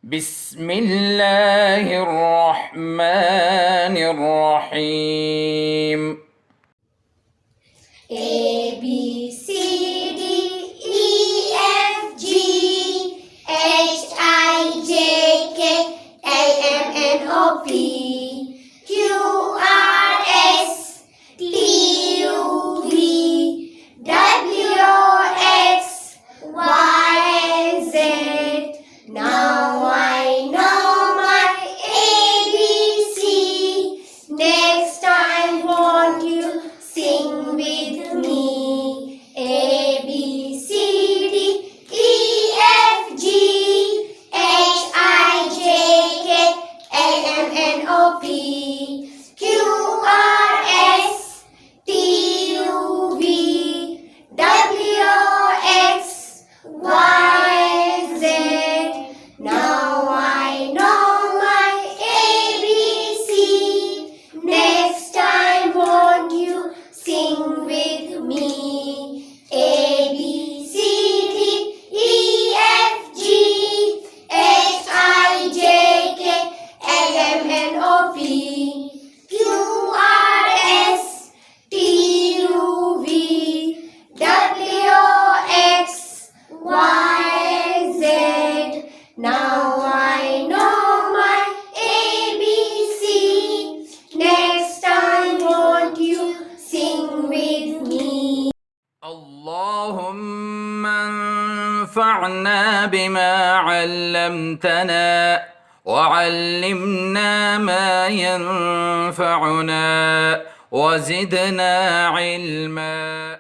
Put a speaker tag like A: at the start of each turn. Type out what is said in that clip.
A: بسم الله الرحمن الرحيم
B: A, B, C, D, E, F, G, H, I, J, K, L, M, N, O, P, Q, R, S, T, U, V, W, X, Y, Z. Now I know my ABC. Next time, won't you sing with me? A, B, C, D, E, F, G, H, I, J, K, L, M, N, O, P, Q, R, S, T, U, V, W, X, Y, Z. Now I know my ABC. Next time, won't you sing with me? A, B, C, D, E, F, G, H, I, J, K, L, M, N, O, P, Q, R, S, T, U, V, W, X, Y, Z. Now I know my ABC. Next time, won't you sing with me?
A: اللهم انفعنا بما علمتنا وعلمنا ما ينفعنا وزدنا علما.